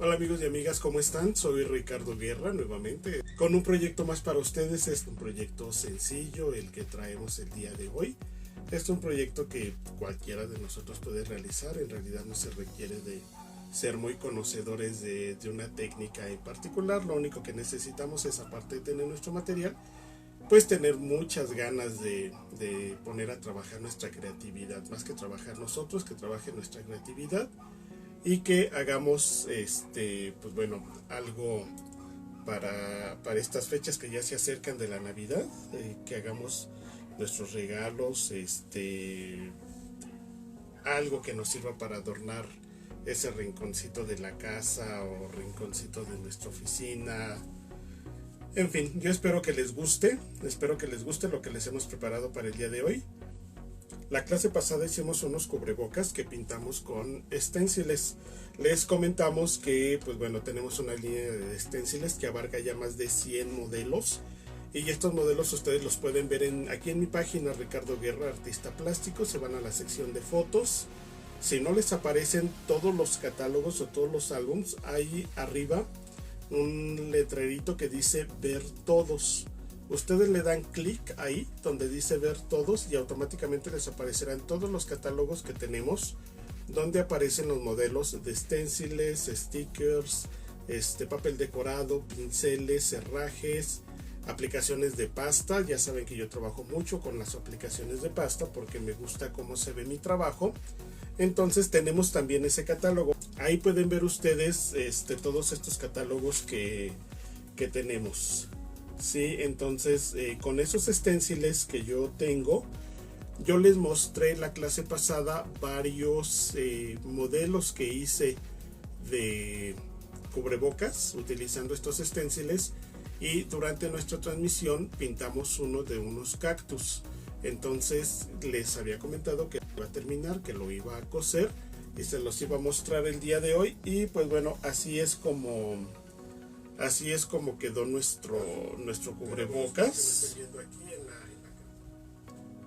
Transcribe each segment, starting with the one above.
Hola amigos y amigas, ¿cómo están? Soy Ricardo Guerra nuevamente con un proyecto más para ustedes. Es un proyecto sencillo el que traemos el día de hoy. Es un proyecto que cualquiera de nosotros puede realizar. En realidad no se requiere de ser muy conocedores de una técnica en particular. Lo único que necesitamos es, aparte de tener nuestro material, pues tener muchas ganas de poner a trabajar nuestra creatividad. Más que trabajar nosotros, que trabaje nuestra creatividad y que hagamos pues bueno, algo para estas fechas que ya se acercan de la Navidad, que hagamos nuestros regalos, algo que nos sirva para adornar ese rinconcito de la casa o rinconcito de nuestra oficina. En fin, yo espero que les guste lo que les hemos preparado para el día de hoy. La clase pasada hicimos unos cubrebocas que pintamos con esténciles. Les comentamos que, pues bueno, tenemos una línea de esténciles que abarca ya más de 100 modelos. Y estos modelos ustedes los pueden ver aquí en mi página, Ricardo Guerra, artista plástico. Se van a la sección de fotos. Si no les aparecen todos los catálogos o todos los álbums, hay arriba un letrerito que dice ver todos. Ustedes le dan clic ahí donde dice ver todos y automáticamente les aparecerán todos los catálogos que tenemos, donde aparecen los modelos de stenciles, stickers, papel decorado, pinceles, herrajes, aplicaciones de pasta. Ya saben que yo trabajo mucho con las aplicaciones de pasta porque me gusta cómo se ve mi trabajo. Entonces tenemos también ese catálogo. Ahí pueden ver ustedes todos estos catálogos que tenemos. Sí, entonces con esos esténciles que yo tengo, yo les mostré la clase pasada varios modelos que hice de cubrebocas utilizando estos esténciles, y durante nuestra transmisión pintamos uno de unos cactus. Entonces les había comentado que iba a terminar, que lo iba a coser y se los iba a mostrar el día de hoy. Y pues bueno, así es como quedó nuestro cubrebocas.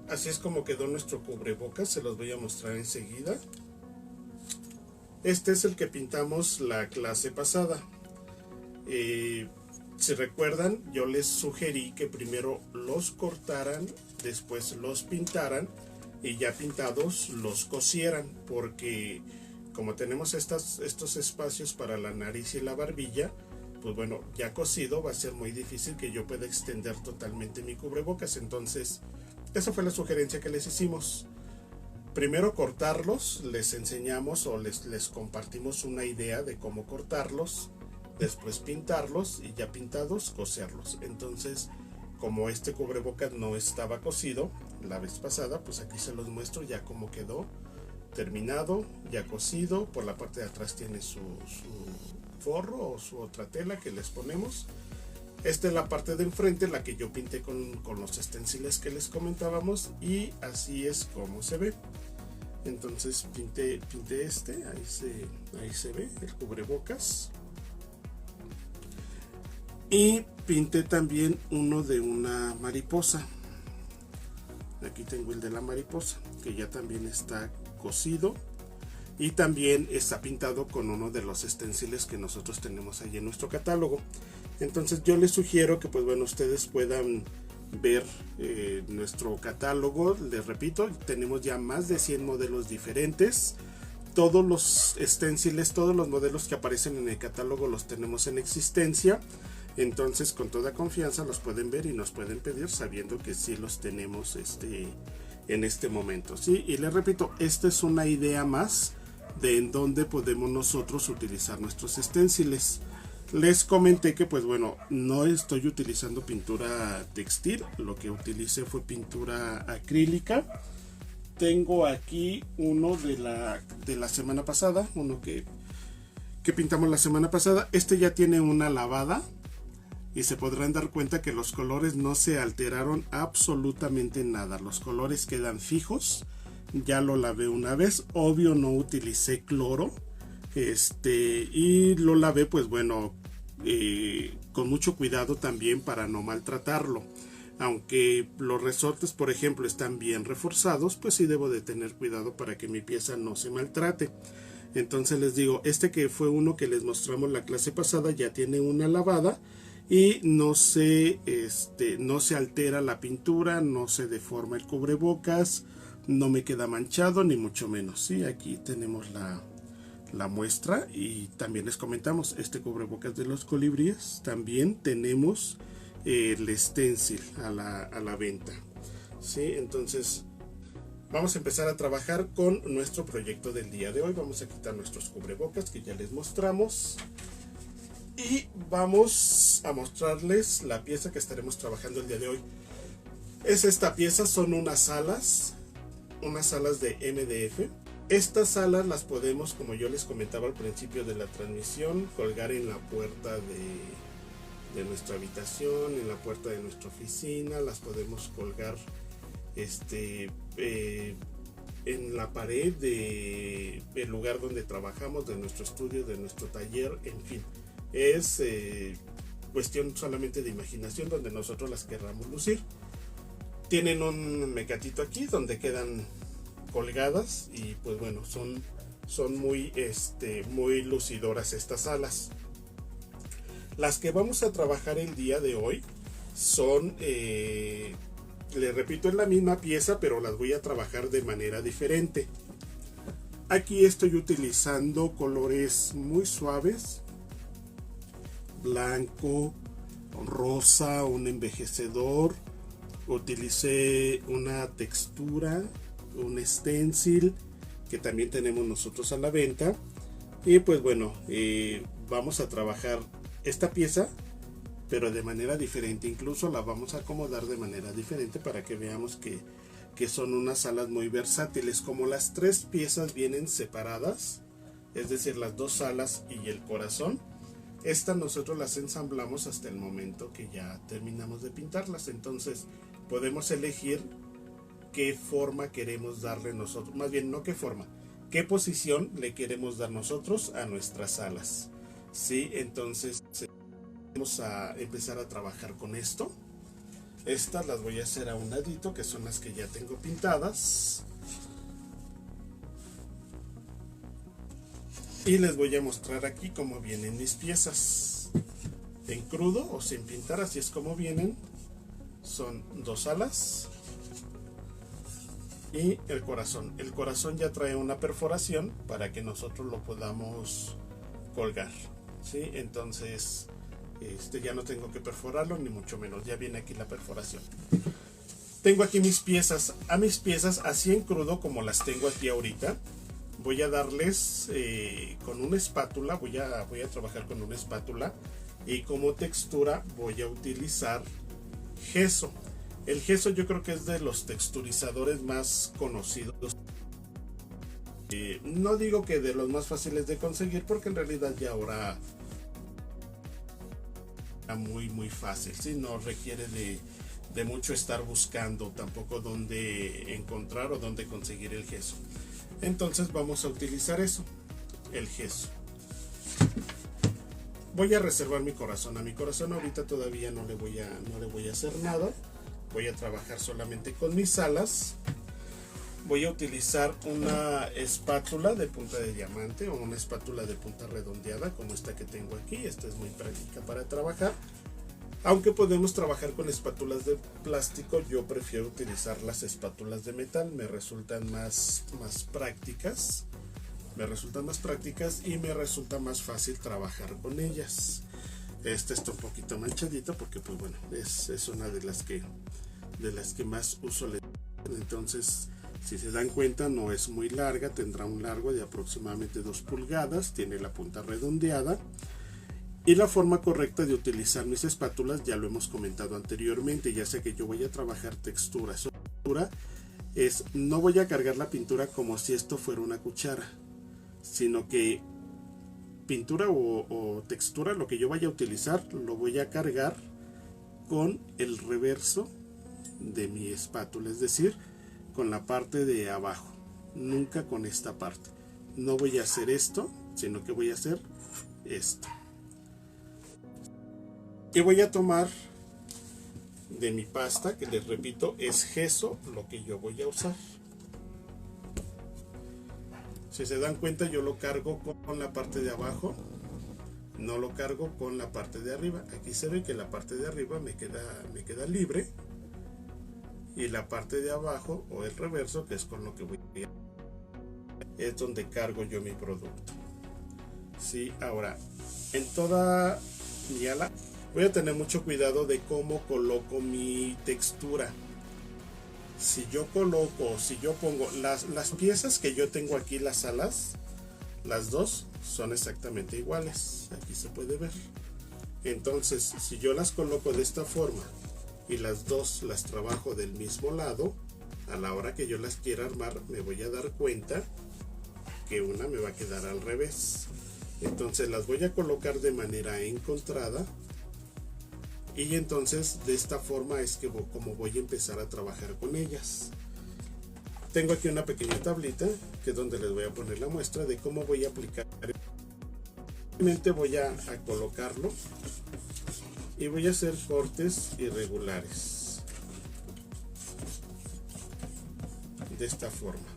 Así es como quedó nuestro cubrebocas. Se los voy a mostrar enseguida. Este es el que pintamos la clase pasada. Si recuerdan, yo les sugerí que primero los cortaran, después los pintaran y ya pintados los cosieran, porque como tenemos estos espacios para la nariz y la barbilla, pues bueno, ya cosido va a ser muy difícil que yo pueda extender totalmente mi cubrebocas. Entonces esa fue la sugerencia que les hicimos. Primero cortarlos, les enseñamos o les compartimos una idea de cómo cortarlos, después pintarlos y ya pintados coserlos. Entonces, como este cubrebocas no estaba cosido la vez pasada, pues aquí se los muestro ya cómo quedó terminado, ya cosido. Por la parte de atrás tiene su forro o su otra tela que les ponemos. Esta es la parte de enfrente, la que yo pinté con los esténciles que les comentábamos, y así es como se ve. Entonces pinté ahí se ve el cubrebocas. Y pinté también uno de una mariposa. Aquí tengo el de la mariposa, que ya también está cosido. Y también está pintado con uno de los esténciles que nosotros tenemos ahí en nuestro catálogo. Entonces yo les sugiero que, pues bueno, ustedes puedan ver nuestro catálogo. Les repito, tenemos ya más de 100 modelos diferentes. Todos los esténciles, todos los modelos que aparecen en el catálogo los tenemos en existencia. Entonces con toda confianza los pueden ver y nos pueden pedir, sabiendo que sí los tenemos en este momento, ¿sí? Y les repito, esta es una idea más de en dónde podemos nosotros utilizar nuestros esténciles. Les comenté que, pues bueno, no estoy utilizando pintura textil, lo que utilicé fue pintura acrílica. Tengo aquí uno de la semana pasada, uno que pintamos la semana pasada. Este ya tiene una lavada y se podrán dar cuenta que los colores no se alteraron absolutamente nada. Los colores quedan fijos. Ya lo lavé una vez, obvio no utilicé cloro, y lo lavé, pues bueno, con mucho cuidado también para no maltratarlo. Aunque los resortes, por ejemplo, están bien reforzados, pues sí debo de tener cuidado para que mi pieza no se maltrate. Entonces les digo, este que fue uno que les mostramos la clase pasada ya tiene una lavada y no se altera la pintura, no se deforma el cubrebocas, no me queda manchado ni mucho menos. ¿Sí? Aquí tenemos la muestra y también les comentamos este cubrebocas de los colibríes. También tenemos el stencil a la venta. ¿Sí? Entonces vamos a empezar a trabajar con nuestro proyecto del día de hoy. Vamos a quitar nuestros cubrebocas que ya les mostramos y vamos a mostrarles la pieza que estaremos trabajando el día de hoy. Es esta pieza, son unas alas de MDF. Estas alas las podemos, como yo les comentaba al principio de la transmisión, colgar en la puerta de nuestra habitación, en la puerta de nuestra oficina. Las podemos colgar en la pared del lugar donde trabajamos, de nuestro estudio, de nuestro taller, en fin. Es cuestión solamente de imaginación donde nosotros las querramos lucir. Tienen un mecatito aquí donde quedan colgadas y pues bueno, son muy lucidoras estas alas. Las que vamos a trabajar el día de hoy son, les repito, es la misma pieza, pero las voy a trabajar de manera diferente. Aquí estoy utilizando colores muy suaves, blanco, rosa, un envejecedor. Utilicé una textura, un stencil que también tenemos nosotros a la venta. Y pues bueno, vamos a trabajar esta pieza, pero de manera diferente. Incluso la vamos a acomodar de manera diferente para que veamos que son unas alas muy versátiles. Como las tres piezas vienen separadas, es decir, las dos alas y el corazón, estas nosotros las ensamblamos hasta el momento que ya terminamos de pintarlas. Entonces podemos elegir qué forma queremos darle nosotros, más bien no qué forma, qué posición le queremos dar nosotros a nuestras alas. ¿Sí? Entonces vamos a empezar a trabajar con esto. Estas las voy a hacer a un ladito, que son las que ya tengo pintadas. Y les voy a mostrar aquí cómo vienen mis piezas. En crudo o sin pintar, así es como vienen. Son dos alas y el corazón. El corazón ya trae una perforación para que nosotros lo podamos colgar. ¿Sí? Entonces ya no tengo que perforarlo ni mucho menos, ya viene aquí la perforación. Tengo aquí mis piezas. A mis piezas así en crudo como las tengo aquí ahorita, voy a darles con una espátula, voy a trabajar con una espátula y como textura voy a utilizar gesso. El gesso yo creo que es de los texturizadores más conocidos. No digo que de los más fáciles de conseguir, porque en realidad ya ahora muy fácil, ¿sí? No requiere de mucho estar buscando tampoco dónde encontrar o dónde conseguir el gesso. Entonces vamos a utilizar eso, el gesso. Voy a reservar mi corazón. A mi corazón ahorita todavía no le voy a hacer nada. Voy a trabajar solamente con mis alas. Voy a utilizar una espátula de punta de diamante o una espátula de punta redondeada como esta que tengo aquí. Esta es muy práctica para trabajar. Aunque podemos trabajar con espátulas de plástico, yo prefiero utilizar las espátulas de metal. Me resultan más prácticas. Y me resulta más fácil trabajar con ellas. Esta está un poquito manchadita porque pues bueno, es una de las que más uso. Entonces, si se dan cuenta, no es muy larga, tendrá un largo de aproximadamente 2 pulgadas, tiene la punta redondeada. Y la forma correcta de utilizar mis espátulas ya lo hemos comentado anteriormente. Ya sé que yo voy a trabajar textura. No voy a cargar la pintura como si esto fuera una cuchara, sino que pintura o textura, lo que yo vaya a utilizar, lo voy a cargar con el reverso de mi espátula, es decir, con la parte de abajo, nunca con esta parte. No voy a hacer esto, sino que voy a hacer esto. Y voy a tomar de mi pasta, que les repito es gesso, lo que yo voy a usar. Si se dan cuenta, yo lo cargo con la parte de abajo, no lo cargo con la parte de arriba. Aquí se ve que la parte de arriba me queda libre, y la parte de abajo, o el reverso, que es con lo que voy a, es donde cargo yo mi producto. Sí, ahora, en toda mi ala voy a tener mucho cuidado de cómo coloco mi textura. Si yo pongo las piezas que yo tengo aquí, las alas, las dos son exactamente iguales, aquí se puede ver. Entonces, si yo las coloco de esta forma y las dos las trabajo del mismo lado, a la hora que yo las quiera armar, me voy a dar cuenta que una me va a quedar al revés. Entonces las voy a colocar de manera encontrada, y entonces de esta forma es que como voy a empezar a trabajar con ellas. Tengo aquí una pequeña tablita que es donde les voy a poner la muestra de cómo voy a aplicar. Simplemente voy a colocarlo y voy a hacer cortes irregulares de esta forma.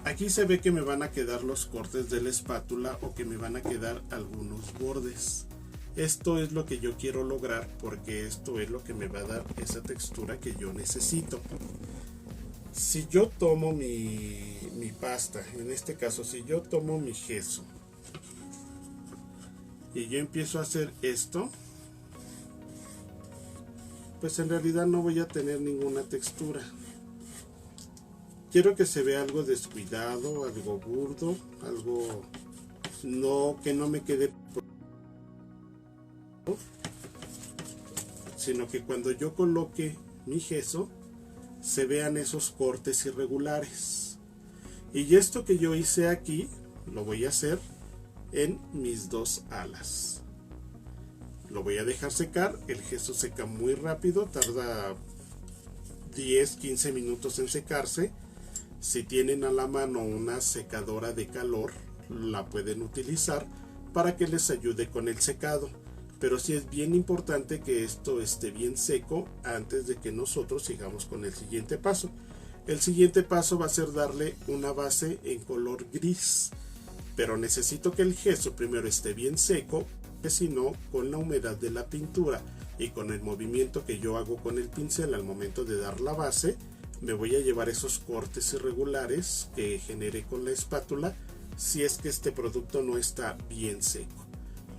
Aquí se ve que me van a quedar los cortes de la espátula, o que me van a quedar algunos bordes. Esto es lo que yo quiero lograr, porque esto es lo que me va a dar esa textura que yo necesito. Si yo tomo mi pasta, en este caso, si yo tomo mi gesso y yo empiezo a hacer esto, pues en realidad no voy a tener ninguna textura. Quiero que se vea algo descuidado, algo burdo, algo que no me quede, sino que cuando yo coloque mi gesso se vean esos cortes irregulares. Y esto que yo hice aquí lo voy a hacer en mis dos alas. Lo voy a dejar secar. El gesso seca muy rápido, tarda 10-15 minutos en secarse. Si tienen a la mano una secadora de calor, la pueden utilizar para que les ayude con el secado. Pero sí es bien importante que esto esté bien seco antes de que nosotros sigamos con el siguiente paso. El siguiente paso va a ser darle una base en color gris, pero necesito que el gesso primero esté bien seco, que si no, con la humedad de la pintura y con el movimiento que yo hago con el pincel al momento de dar la base, me voy a llevar esos cortes irregulares que generé con la espátula, si es que este producto no está bien seco.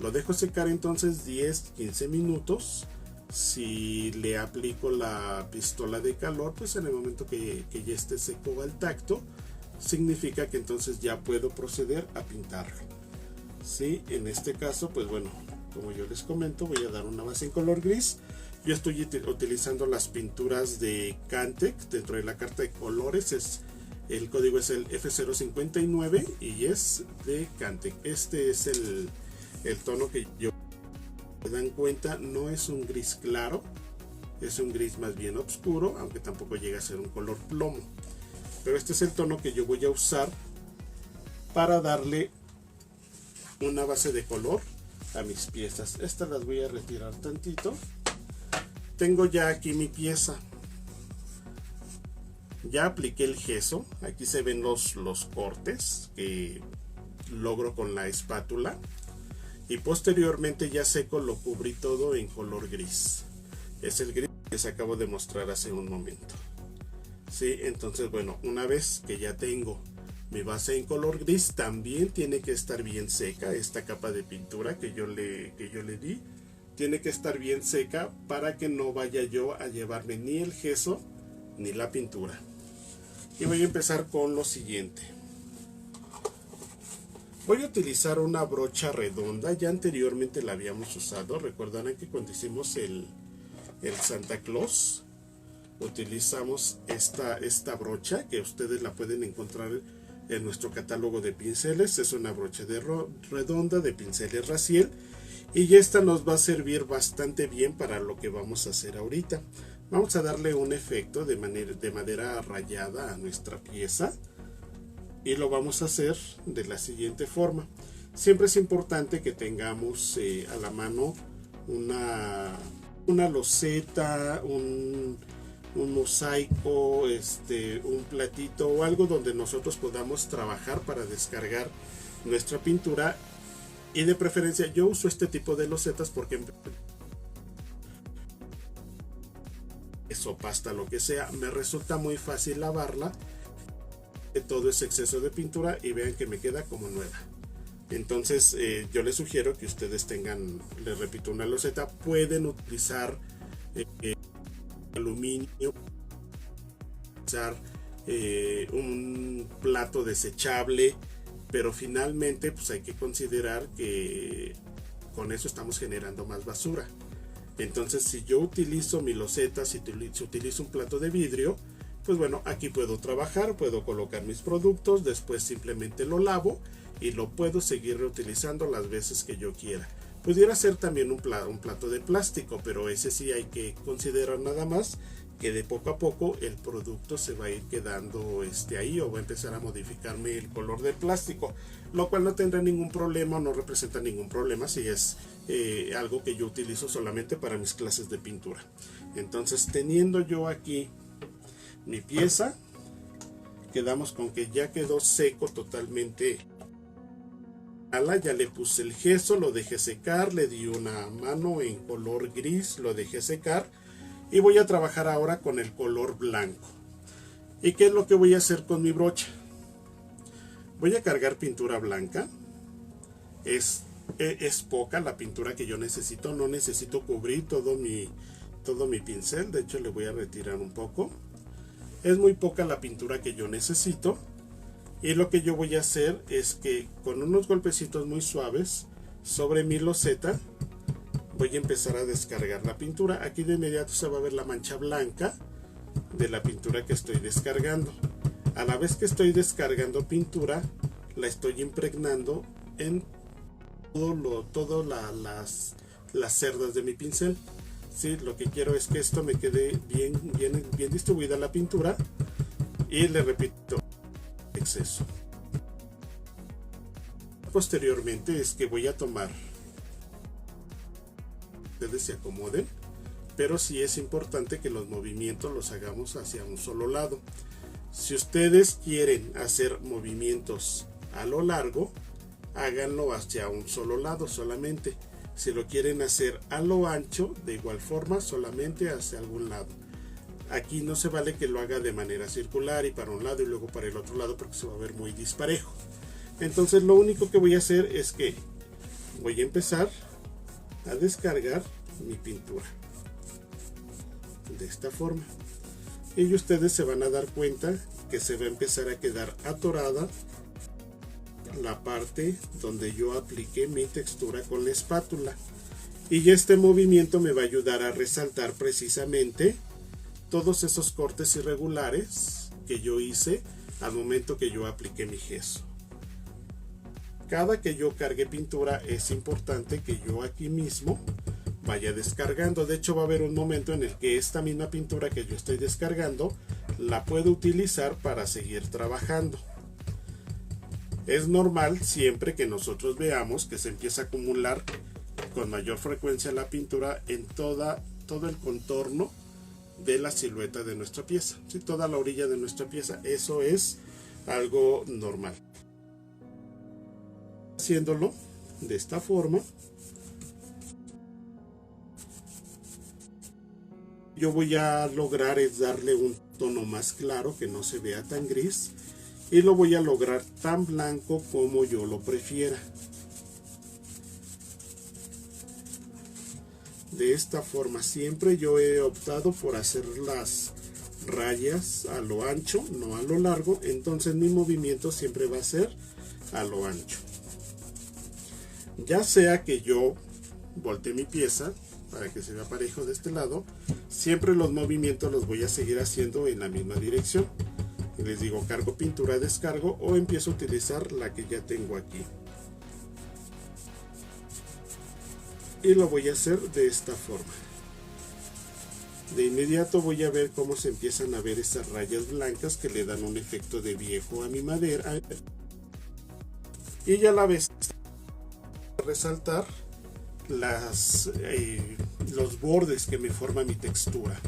Lo dejo secar entonces 10-15 minutos. Si le aplico la pistola de calor, pues en el momento que ya esté seco al tacto, significa que entonces ya puedo proceder a pintarlo. Sí, en este caso, pues bueno, como yo les comento, voy a dar una base en color gris. Yo estoy utilizando las pinturas de Cantec dentro de la carta de colores. El código es el F059 y es de Cantec. Este es el tono que yo, se dan cuenta, no es un gris claro, es un gris más bien oscuro, aunque tampoco llega a ser un color plomo. Pero este es el tono que yo voy a usar para darle una base de color a mis piezas. Estas las voy a retirar tantito. Tengo ya aquí mi pieza. Ya apliqué el gesso. Aquí se ven los cortes que logro con la espátula. Y posteriormente, ya seco, lo cubrí todo en color gris. Es el gris que les acabo de mostrar hace un momento. Sí, entonces bueno, una vez que ya tengo mi base en color gris, también tiene que estar bien seca. Esta capa de pintura que yo le di tiene que estar bien seca para que no vaya yo a llevarme ni el gesso ni la pintura. Y voy a empezar con lo siguiente. Voy a utilizar una brocha redonda. Ya anteriormente la habíamos usado. Recordarán que cuando hicimos el Santa Claus, utilizamos esta brocha, que ustedes la pueden encontrar en nuestro catálogo de pinceles. Es una brocha redonda de pinceles Raciel, y esta nos va a servir bastante bien para lo que vamos a hacer ahorita. Vamos a darle un efecto de madera rayada a nuestra pieza, y lo vamos a hacer de la siguiente forma. Siempre es importante que tengamos a la mano una loseta, un mosaico, un platito o algo donde nosotros podamos trabajar para descargar nuestra pintura. Y de preferencia yo uso este tipo de losetas porque eso, pasta, lo que sea, me resulta muy fácil lavarla, todo ese exceso de pintura, y vean que me queda como nueva. Entonces yo les sugiero que ustedes tengan, les repito, una loseta. Pueden utilizar aluminio, utilizar un plato desechable, pero finalmente pues hay que considerar que con eso estamos generando más basura. Entonces si yo utilizo mi loseta, si utilizo un plato de vidrio, pues bueno, aquí puedo trabajar, puedo colocar mis productos, después simplemente lo lavo y lo puedo seguir reutilizando las veces que yo quiera. Pudiera ser también un plato de plástico, pero ese sí hay que considerar nada más que de poco a poco el producto se va a ir quedando ahí, o va a empezar a modificarme el color del plástico, lo cual no tendrá ningún problema, no representa ningún problema si es algo que yo utilizo solamente para mis clases de pintura. Entonces, teniendo yo aquí mi pieza, quedamos con que ya quedó seco totalmente. Ya le puse el gesso, lo dejé secar, le di una mano en color gris, lo dejé secar y voy a trabajar ahora con el color blanco. ¿Y qué es lo que voy a hacer con mi brocha? Voy a cargar pintura blanca. Es poca la pintura que yo necesito, no necesito cubrir todo mi pincel, de hecho le voy a retirar un poco. Es muy poca la pintura que yo necesito. Y lo que yo voy a hacer es que con unos golpecitos muy suaves sobre mi loseta voy a empezar a descargar la pintura. Aquí de inmediato se va a ver la mancha blanca de la pintura que estoy descargando. A la vez que estoy descargando pintura, la estoy impregnando en todas las cerdas de mi pincel. ¿Sí? Lo que quiero es que esto me quede bien distribuida la pintura, y le repito, exceso. Posteriormente es que voy a tomar, ustedes se acomoden, pero sí es importante que los movimientos los hagamos hacia un solo lado. Si ustedes quieren hacer movimientos a lo largo, háganlo hacia un solo lado solamente. Si lo quieren hacer a lo ancho, de igual forma, solamente hacia algún lado. Aquí no se vale que lo haga de manera circular y para un lado y luego para el otro lado, porque se va a ver muy disparejo. Entonces lo único que voy a hacer es que voy a empezar a descargar mi pintura de esta forma, y ustedes se van a dar cuenta que se va a empezar a quedar atorada la parte donde yo apliqué mi textura con la espátula, y este movimiento me va a ayudar a resaltar precisamente todos esos cortes irregulares que yo hice al momento que yo apliqué mi gesso. Cada que yo cargue pintura es importante que yo aquí mismo vaya descargando. De hecho va a haber un momento en el que esta misma pintura que yo estoy descargando la puedo utilizar para seguir trabajando. Es normal siempre que nosotros veamos que se empieza a acumular con mayor frecuencia la pintura en todo el contorno de la silueta de nuestra pieza, ¿sí? Toda la orilla de nuestra pieza. Eso es algo normal. Haciéndolo de esta forma, yo voy a lograr es darle un tono más claro, que no se vea tan gris, y lo voy a lograr tan blanco como yo lo prefiera. De esta forma siempre yo he optado por hacer las rayas a lo ancho, no a lo largo. Entonces mi movimiento siempre va a ser a lo ancho. Ya sea que yo voltee mi pieza para que se vea parejo de este lado, siempre los movimientos los voy a seguir haciendo en la misma dirección. Y les digo, cargo pintura, descargo, o empiezo a utilizar la que ya tengo aquí. Y lo voy a hacer de esta forma. De inmediato voy a ver cómo se empiezan a ver esas rayas blancas que le dan un efecto de viejo a mi madera. Y ya la vez resaltar los bordes que me forma mi textura.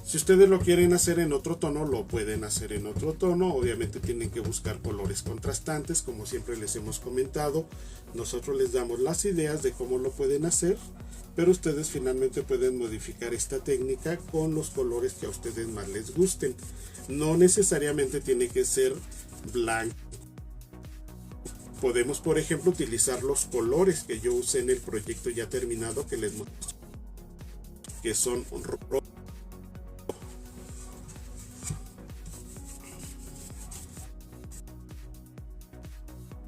Si ustedes lo quieren hacer en otro tono, lo pueden hacer en otro tono. Obviamente tienen que buscar colores contrastantes, como siempre les hemos comentado. Nosotros les damos las ideas de cómo lo pueden hacer, pero ustedes finalmente pueden modificar esta técnica con los colores que a ustedes más les gusten. No necesariamente tiene que ser blanco. Podemos, por ejemplo, utilizar los colores que yo usé en el proyecto ya terminado que les muestro, que son rojo.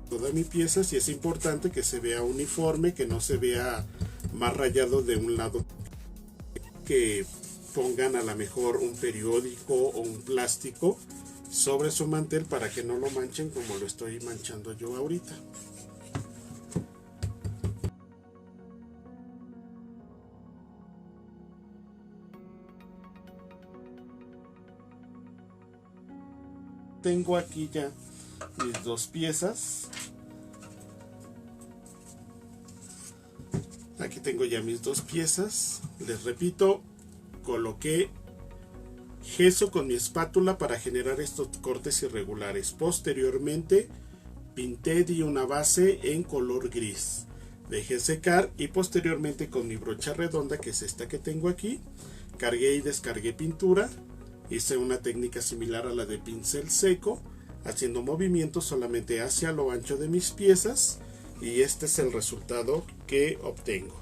Toda mi pieza, si es importante que se vea uniforme, que no se vea más rayado de un lado, que pongan a lo mejor un periódico o un plástico sobre su mantel para que no lo manchen como lo estoy manchando yo ahorita. Tengo aquí ya mis dos piezas. Aquí tengo ya mis dos piezas. Les repito, coloqué gesso con mi espátula para generar estos cortes irregulares. Posteriormente pinté, di una base en color gris. Dejé secar y posteriormente con mi brocha redonda, que es esta que tengo aquí, cargué y descargué pintura. Hice una técnica similar a la de pincel seco, haciendo movimientos solamente hacia lo ancho de mis piezas, y este es el resultado que obtengo.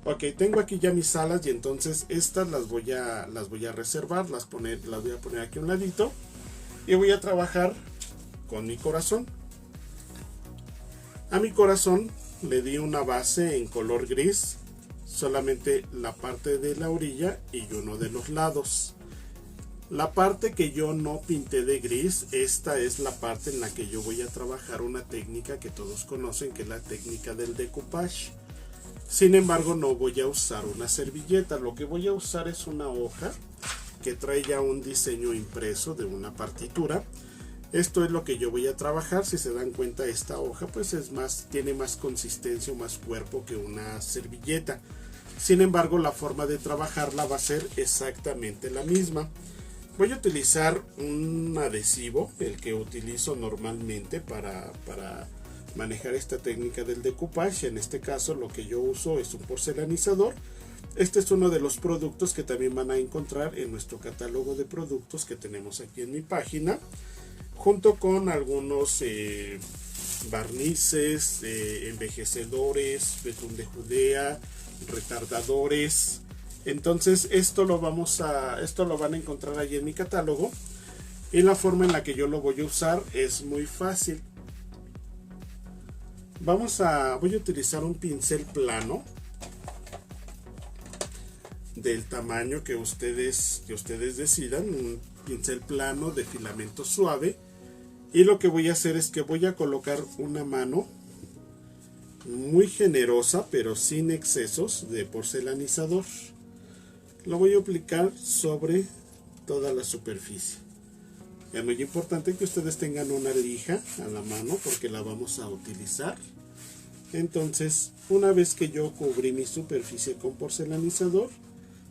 Ok, tengo aquí ya mis alas y entonces estas las voy a reservar, las voy a poner aquí a un ladito y voy a trabajar con mi corazón. A mi corazón le di una base en color gris, solamente la parte de la orilla y uno de los lados. La parte que yo no pinté de gris, esta es la parte en la que yo voy a trabajar una técnica que todos conocen, que es la técnica del decoupage. Sin embargo, no voy a usar una servilleta, lo que voy a usar es una hoja que trae ya un diseño impreso de una partitura. Esto es lo que yo voy a trabajar. Si se dan cuenta, esta hoja pues tiene más consistencia o más cuerpo que una servilleta. Sin embargo, la forma de trabajarla va a ser exactamente la misma. Voy a utilizar un adhesivo, el que utilizo normalmente para manejar esta técnica del decoupage. En este caso lo que yo uso es un porcelanizador. Este es uno de los productos que también van a encontrar en nuestro catálogo de productos que tenemos aquí en mi página, junto con algunos barnices, envejecedores, betún de Judea, retardadores. Entonces esto lo van a encontrar allí en mi catálogo, y la forma en la que yo lo voy a usar es muy fácil. Voy a utilizar un pincel plano del tamaño que ustedes decidan, un pincel plano de filamento suave, y lo que voy a hacer es que voy a colocar una mano muy generosa pero sin excesos de porcelanizador. Lo voy a aplicar sobre toda la superficie. Es muy importante que ustedes tengan una lija a la mano porque la vamos a utilizar. Entonces, una vez que yo cubrí mi superficie con porcelanizador,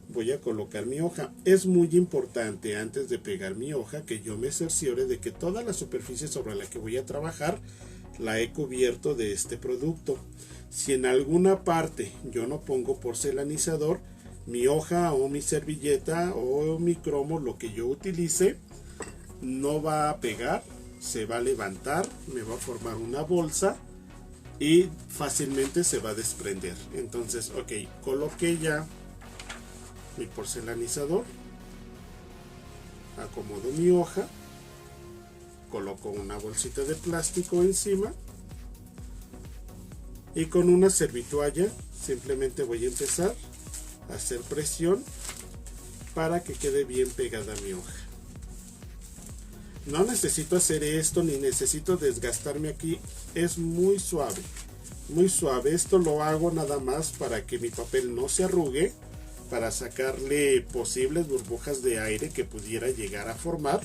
voy a colocar mi hoja. Es muy importante, antes de pegar mi hoja, que yo me cerciore de que toda la superficie sobre la que voy a trabajar la he cubierto de este producto. Si en alguna parte yo no pongo porcelanizador, mi hoja o mi servilleta o mi cromo, lo que yo utilice, no va a pegar, se va a levantar, me va a formar una bolsa y fácilmente se va a desprender. Entonces, ok, coloqué ya mi porcelanizador, acomodo mi hoja, coloco una bolsita de plástico encima y con una servitoalla simplemente voy a empezar a hacer presión para que quede bien pegada mi hoja. No necesito hacer esto ni necesito desgastarme aquí, es muy suave, muy suave. Esto lo hago nada más para que mi papel no se arrugue, para sacarle posibles burbujas de aire que pudiera llegar a formar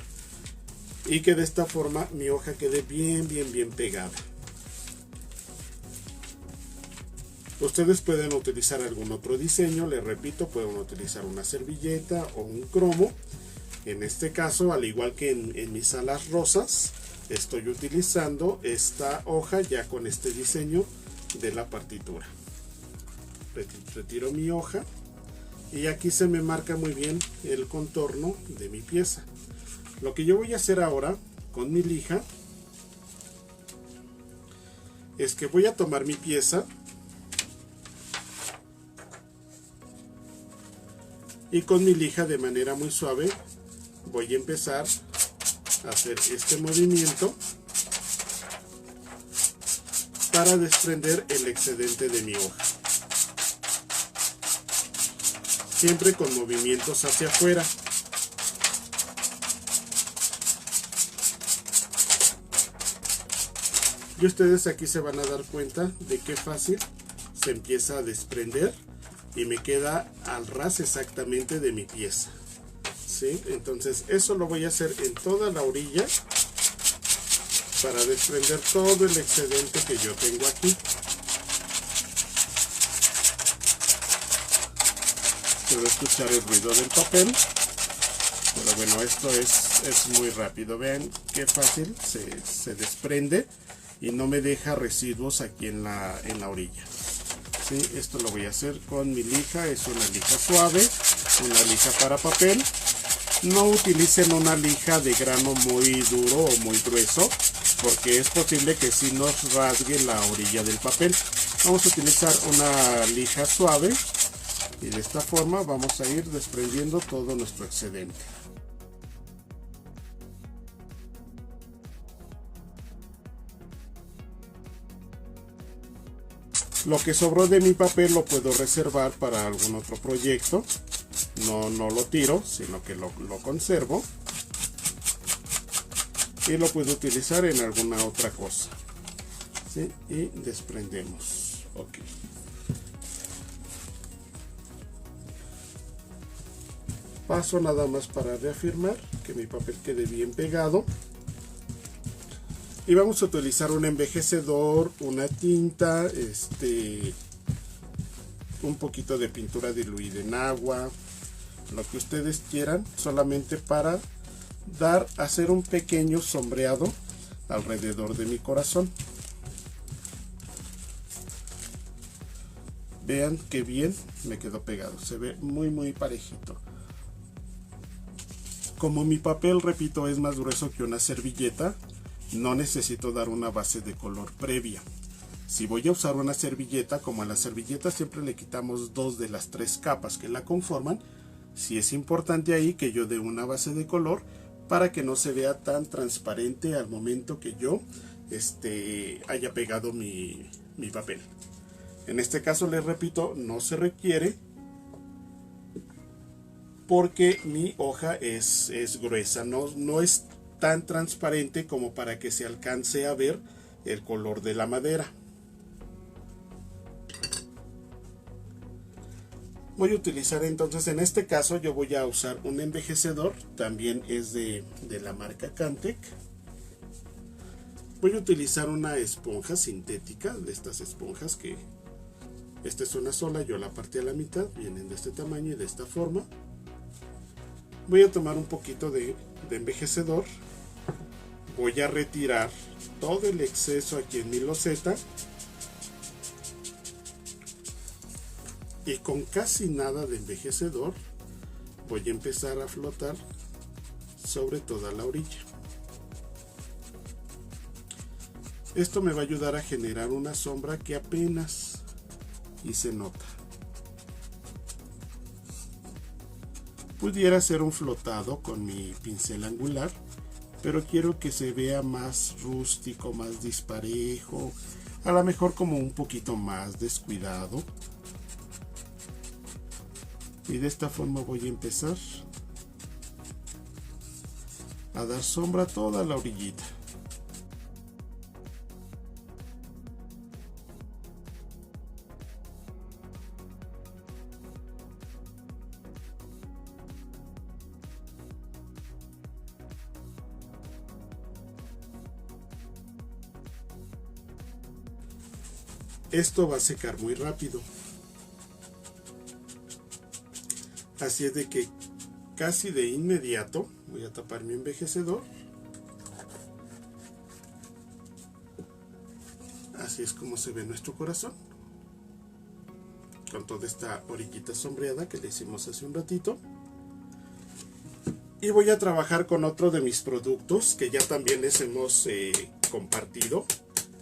y que de esta forma mi hoja quede bien pegada. Ustedes pueden utilizar algún otro diseño, les repito, pueden utilizar una servilleta o un cromo. En este caso, al igual que en mis alas rosas, estoy utilizando esta hoja ya con este diseño de la partitura. Retiro mi hoja y aquí se me marca muy bien el contorno de mi pieza. Lo que yo voy a hacer ahora con mi lija es que voy a tomar mi pieza y con mi lija de manera muy suave voy a empezar a hacer este movimiento para desprender el excedente de mi hoja, siempre con movimientos hacia afuera. Y ustedes aquí se van a dar cuenta de qué fácil se empieza a desprender y me queda al ras exactamente de mi pieza, ¿sí? Entonces eso lo voy a hacer en toda la orilla para desprender todo el excedente que yo tengo aquí. Se va a escuchar el ruido del papel, pero bueno, esto es muy rápido. Vean qué fácil se desprende y no me deja residuos aquí en la orilla. ¿Sí? Esto lo voy a hacer con mi lija, es una lija suave, una lija para papel. No utilicen una lija de grano muy duro o muy grueso, porque es posible que sí nos rasgue la orilla del papel. Vamos a utilizar una lija suave y de esta forma vamos a ir desprendiendo todo nuestro excedente. Lo que sobró de mi papel lo puedo reservar para algún otro proyecto. No lo tiro, sino que lo conservo y lo puedo utilizar en alguna otra cosa, ¿sí? Y desprendemos. Ok. Paso nada más para reafirmar que mi papel quede bien pegado. Y vamos a utilizar un envejecedor, una tinta, un poquito de pintura diluida en agua, lo que ustedes quieran, solamente para hacer un pequeño sombreado alrededor de mi corazón. Vean qué bien me quedó pegado, se ve muy parejito. Como mi papel, repito, es más grueso que una servilleta, no necesito dar una base de color previa. Si voy a usar una servilleta, como a la servilleta siempre le quitamos 2 de las 3 capas que la conforman, sí es importante ahí que yo dé una base de color para que no se vea tan transparente al momento que yo haya pegado mi papel. En este caso, les repito, no se requiere porque mi hoja es gruesa, no es tan transparente como para que se alcance a ver el color de la madera. Voy a utilizar entonces, en este caso yo voy a usar un envejecedor, también es de la marca Cantec. Voy a utilizar una esponja sintética, de estas esponjas que esta es una sola, yo la partí a la mitad, vienen de este tamaño y de esta forma. Voy a tomar un poquito de envejecedor, voy a retirar todo el exceso aquí en mi loseta y con casi nada de envejecedor voy a empezar a flotar sobre toda la orilla. Esto me va a ayudar a generar una sombra que apenas y se nota. Pudiera hacer un flotado con mi pincel angular, pero quiero que se vea más rústico, más disparejo, a lo mejor como un poquito más descuidado. Y de esta forma voy a empezar a dar sombra a toda la orillita. esto va a secar muy rápido. Así es de que casi de inmediato voy a tapar mi envejecedor. Así es como se ve nuestro corazón, con toda esta orillita sombreada que le hicimos hace un ratito. Y voy a trabajar con otro de mis productos que ya también les hemos compartido.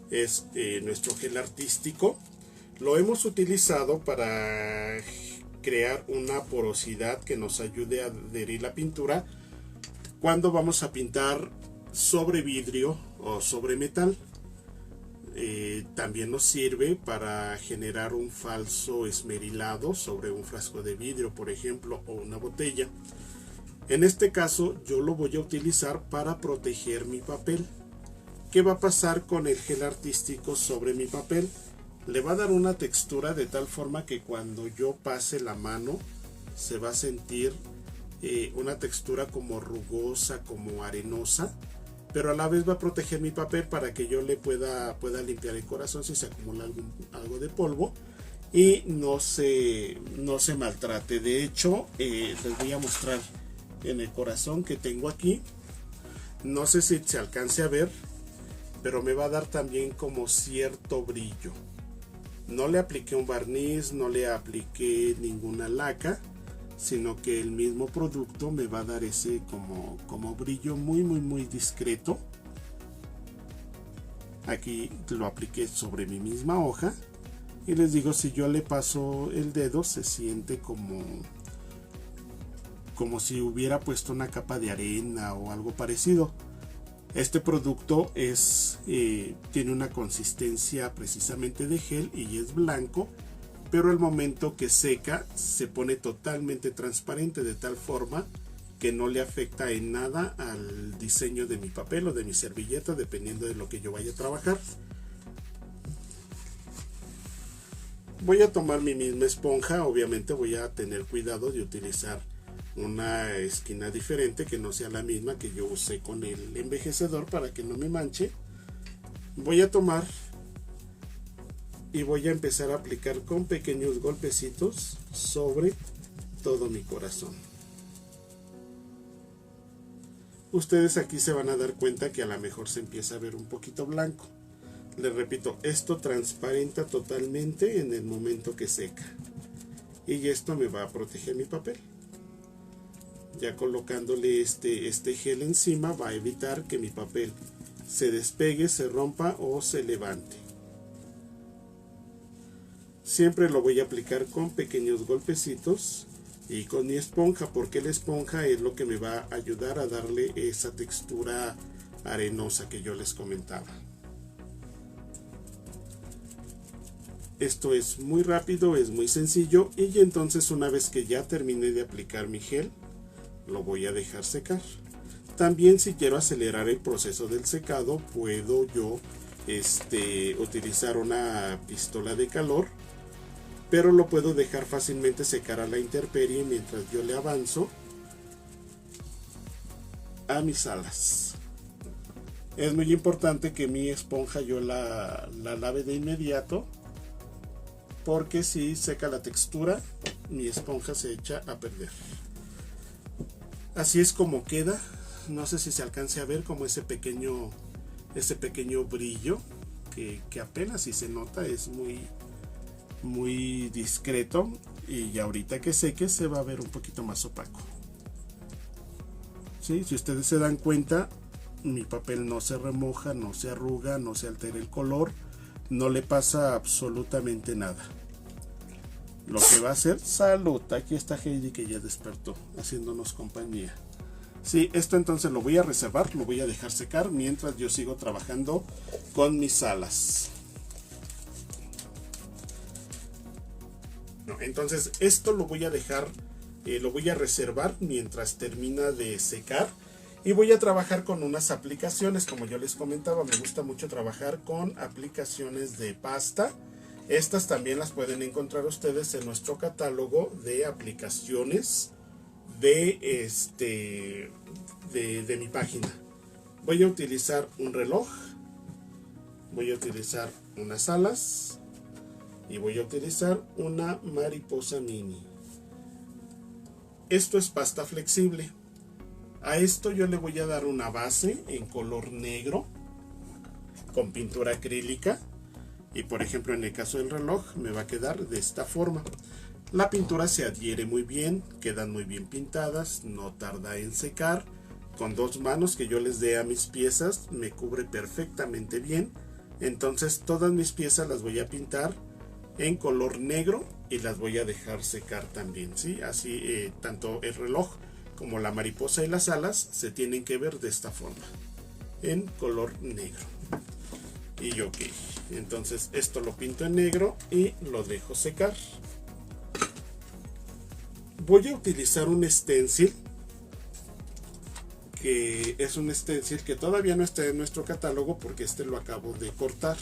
Es nuestro gel artístico. Lo hemos utilizado para crear una porosidad que nos ayude a adherir la pintura cuando vamos a pintar sobre vidrio o sobre metal. También nos sirve para generar un falso esmerilado sobre un frasco de vidrio, por ejemplo, o una botella. En este caso yo lo voy a utilizar para proteger mi papel. ¿Qué va a pasar con el gel artístico sobre mi papel? Le va a dar una textura de tal forma que cuando yo pase la mano se va a sentir una textura como rugosa, como arenosa, pero a la vez va a proteger mi papel para que yo le pueda limpiar el corazón si se acumula algo de polvo y no se maltrate. De hecho, les voy a mostrar en el corazón que tengo aquí. No sé si se alcance a ver, pero me va a dar también como cierto brillo. No le apliqué un barniz, no le apliqué ninguna laca, sino que el mismo producto me va a dar ese como brillo muy discreto. Aquí lo apliqué sobre mi misma hoja y les digo, si yo le paso el dedo se siente como si hubiera puesto una capa de arena o algo parecido. Este producto tiene una consistencia precisamente de gel y es blanco, pero al momento que seca se pone totalmente transparente, de tal forma que no le afecta en nada al diseño de mi papel o de mi servilleta, dependiendo de lo que yo vaya a trabajar. Voy a tomar mi misma esponja. Obviamente voy a tener cuidado de utilizar una esquina diferente, que no sea la misma que yo usé con el envejecedor, para que no me manche. Voy a tomar y voy a empezar a aplicar con pequeños golpecitos sobre todo mi corazón. Ustedes aquí se van a dar cuenta que a lo mejor se empieza a ver un poquito blanco. Les repito, esto transparenta totalmente en el momento que seca, y esto me va a proteger mi papel. Ya colocándole este gel encima va a evitar que mi papel se despegue, se rompa o se levante. Siempre lo voy a aplicar con pequeños golpecitos y con mi esponja, porque la esponja es lo que me va a ayudar a darle esa textura arenosa que yo les comentaba. Esto es muy rápido, es muy sencillo, y entonces una vez que ya terminé de aplicar mi gel, lo voy a dejar secar. También, si quiero acelerar el proceso del secado, puedo yo utilizar una pistola de calor, pero lo puedo dejar fácilmente secar a la intemperie mientras yo le avanzo a mis alas. Es muy importante que mi esponja yo la lave de inmediato, porque si seca la textura, mi esponja se echa a perder. Así es como queda. No sé si se alcance a ver como ese pequeño brillo que apenas si se nota, es muy discreto, y ahorita que seque se va a ver un poquito más opaco. ¿Sí? Si ustedes se dan cuenta, mi papel no se remoja, no se arruga, no se altera el color, no le pasa absolutamente nada. Lo que va a hacer, salud, aquí está Heidi que ya despertó, haciéndonos compañía. Sí, esto entonces lo voy a reservar, lo voy a dejar secar mientras yo sigo trabajando con mis alas. Entonces esto lo voy a dejar, lo voy a reservar mientras termina de secar, y voy a trabajar con unas aplicaciones. Como yo les comentaba, me gusta mucho trabajar con aplicaciones de pasta. Estas también las pueden encontrar ustedes en nuestro catálogo de aplicaciones de mi página. Voy a utilizar un reloj, voy a utilizar unas alas, y voy a utilizar una mariposa mini. Esto es pasta flexible. A esto yo le voy a dar una base en color negro con pintura acrílica, y por ejemplo en el caso del reloj me va a quedar de esta forma. La pintura se adhiere muy bien, quedan muy bien pintadas, no tarda en secar. Con 2 manos que yo les dé a mis piezas me cubre perfectamente bien. Entonces todas mis piezas las voy a pintar en color negro y las voy a dejar secar también, ¿sí? Así tanto el reloj como la mariposa y las alas se tienen que ver de esta forma, en color negro. Y ok, entonces esto lo pinto en negro y lo dejo secar. Voy a utilizar un stencil, que es un stencil que todavía no está en nuestro catálogo porque este lo acabo de cortar.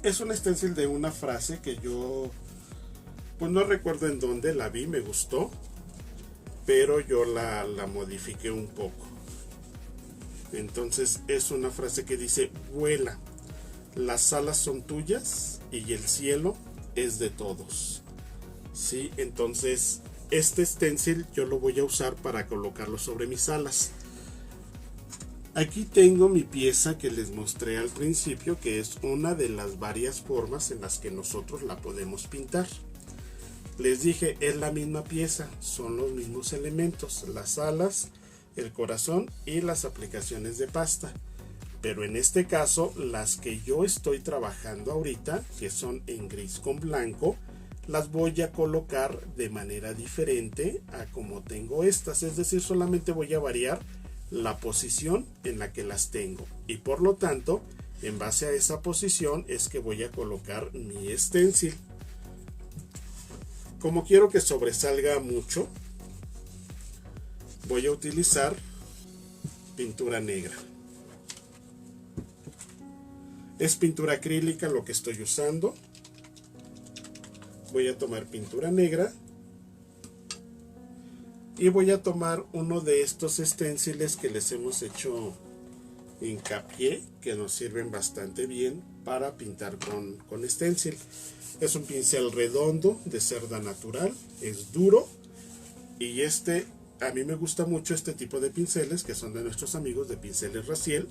Es un stencil de una frase que yo pues no recuerdo en dónde la vi, me gustó, pero yo la modifiqué un poco. Entonces es una frase que dice: vuela, las alas son tuyas y el cielo es de todos. Sí, entonces este stencil yo lo voy a usar para colocarlo sobre mis alas. Aquí tengo mi pieza que les mostré al principio, que es una de las varias formas en las que nosotros la podemos pintar. Les dije, es la misma pieza, son los mismos elementos, las alas, el corazón y las aplicaciones de pasta. Pero en este caso, las que yo estoy trabajando ahorita, que son en gris con blanco, las voy a colocar de manera diferente a como tengo estas. Es decir, solamente voy a variar la posición en la que las tengo. Y por lo tanto, en base a esa posición es que voy a colocar mi stencil. Como quiero que sobresalga mucho, voy a utilizar pintura negra. Es pintura acrílica lo que estoy usando. Voy a tomar pintura negra y voy a tomar uno de estos stenciles que les hemos hecho hincapié, que nos sirven bastante bien para pintar con stencil. Es un pincel redondo de cerda natural, es duro, y a mí me gusta mucho este tipo de pinceles que son de nuestros amigos de Pinceles Raciel.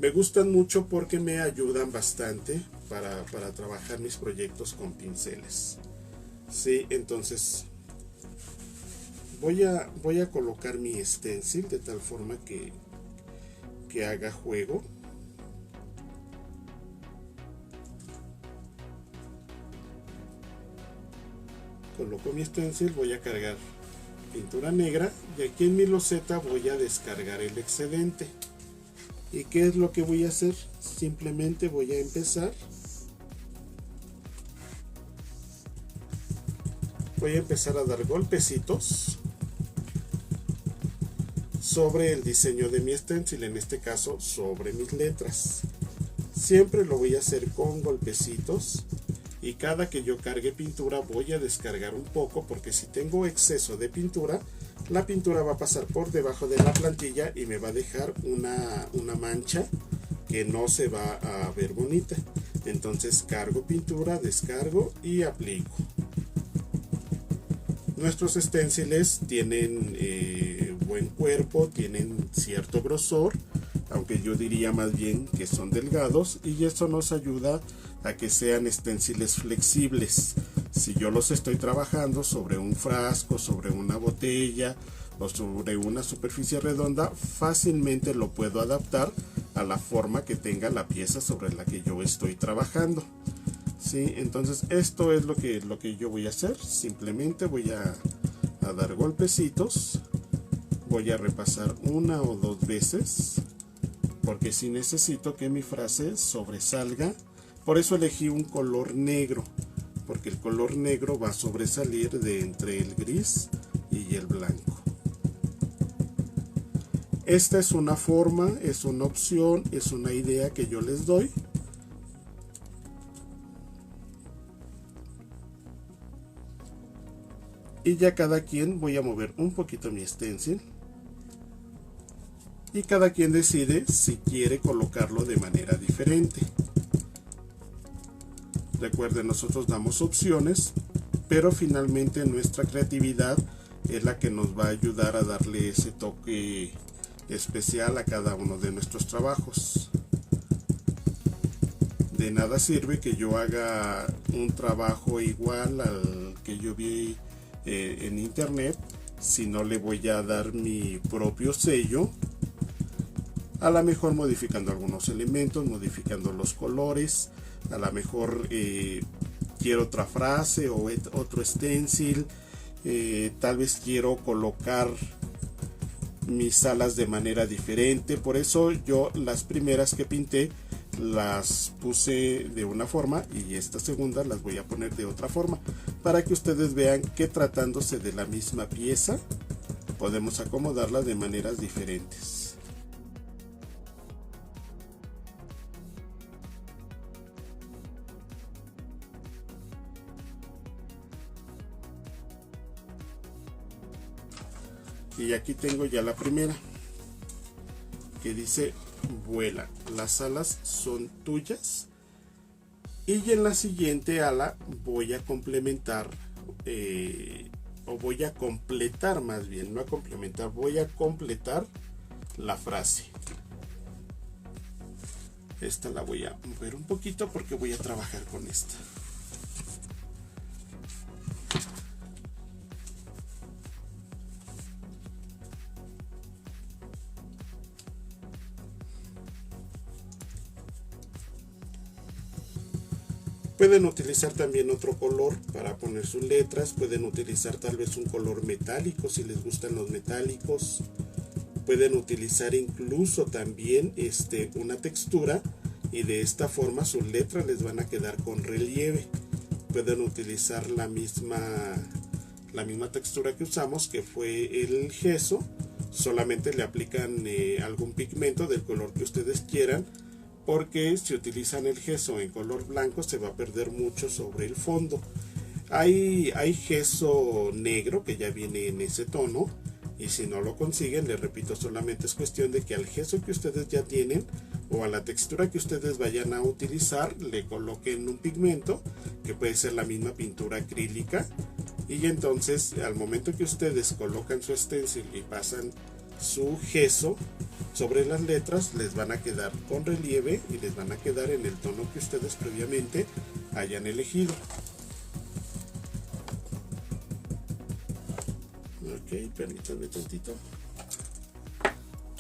Me gustan mucho porque me ayudan bastante para trabajar mis proyectos con pinceles. Sí, entonces voy a colocar mi stencil de tal forma que haga juego. Coloco mi stencil, voy a cargar pintura negra y aquí en mi loseta voy a descargar el excedente. ¿Y qué es lo que voy a hacer? Simplemente voy a empezar. Voy a empezar a dar golpecitos sobre el diseño de mi stencil, en este caso sobre mis letras. Siempre lo voy a hacer con golpecitos, y cada que yo cargue pintura voy a descargar un poco, porque si tengo exceso de pintura, la pintura va a pasar por debajo de la plantilla y me va a dejar una mancha que no se va a ver bonita. Entonces cargo pintura, descargo y aplico. Nuestros stenciles tienen buen cuerpo, tienen cierto grosor, aunque yo diría más bien que son delgados, y eso nos ayuda a que sean stenciles flexibles. Si yo los estoy trabajando sobre un frasco, sobre una botella o sobre una superficie redonda, fácilmente lo puedo adaptar a la forma que tenga la pieza sobre la que yo estoy trabajando. Sí, entonces esto es lo que yo voy a hacer. Simplemente voy a dar golpecitos, voy a repasar 1 o 2 veces, porque si necesito que mi frase sobresalga. Por eso elegí un color negro, porque el color negro va a sobresalir de entre el gris y el blanco. Esta es una forma, es una opción, es una idea que yo les doy. Y ya cada quien, voy a mover un poquito mi stencil, y cada quien decide si quiere colocarlo de manera diferente. Recuerden, nosotros damos opciones, pero finalmente nuestra creatividad es la que nos va a ayudar a darle ese toque especial a cada uno de nuestros trabajos. De nada sirve que yo haga un trabajo igual al que yo vi en internet si no le voy a dar mi propio sello, a lo mejor modificando algunos elementos, modificando los colores, a lo mejor quiero otra frase o otro stencil, tal vez quiero colocar mis alas de manera diferente. Por eso yo las primeras que pinté las puse de una forma y esta segunda las voy a poner de otra forma, para que ustedes vean que tratándose de la misma pieza podemos acomodarla de maneras diferentes. Y aquí tengo ya la primera, que dice: vuela, las alas son tuyas. Y en la siguiente ala voy a complementar, o voy a completar, más bien, no a complementar, voy a completar la frase. Esta la voy a mover un poquito porque voy a trabajar con esta. Pueden utilizar también otro color para poner sus letras. Pueden utilizar tal vez un color metálico si les gustan los metálicos. Pueden utilizar incluso también una textura, y de esta forma sus letras les van a quedar con relieve. Pueden utilizar la misma textura que usamos, que fue el gesso. Solamente le aplican algún pigmento del color que ustedes quieran, porque si utilizan el gesso en color blanco se va a perder mucho sobre el fondo. Hay gesso negro que ya viene en ese tono, y si no lo consiguen, les repito, solamente es cuestión de que al gesso que ustedes ya tienen o a la textura que ustedes vayan a utilizar le coloquen un pigmento, que puede ser la misma pintura acrílica, y entonces al momento que ustedes colocan su stencil y pasan su gesso sobre las letras, les van a quedar con relieve y les van a quedar en el tono que ustedes previamente hayan elegido. Ok, permítanme tantito.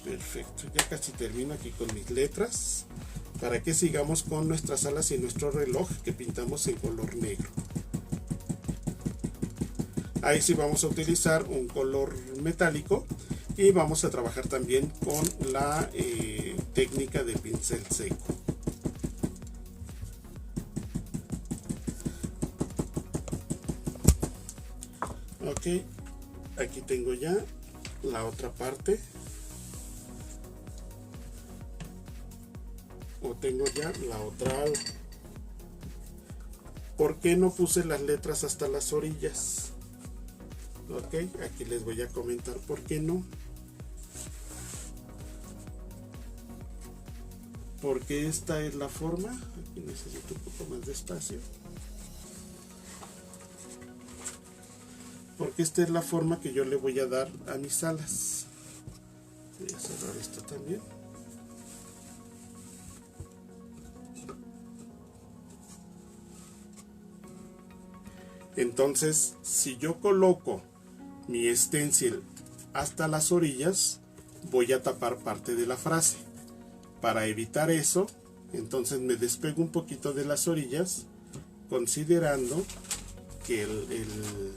Perfecto, ya casi termino aquí con mis letras, para que sigamos con nuestras alas y nuestro reloj que pintamos en color negro. Ahí sí vamos a utilizar un color metálico, y vamos a trabajar también con la técnica de pincel seco. Ok, aquí tengo ya la otra parte, o tengo ya la otra ala. ¿Por qué no puse las letras hasta las orillas? Ok, aquí les voy a comentar por qué no. Porque esta es la forma. Aquí necesito un poco más de espacio. Porque esta es la forma que yo le voy a dar a mis alas. Voy a cerrar esto también. Entonces, si yo coloco mi stencil hasta las orillas, voy a tapar parte de la frase. Para evitar eso, entonces me despego un poquito de las orillas, considerando que el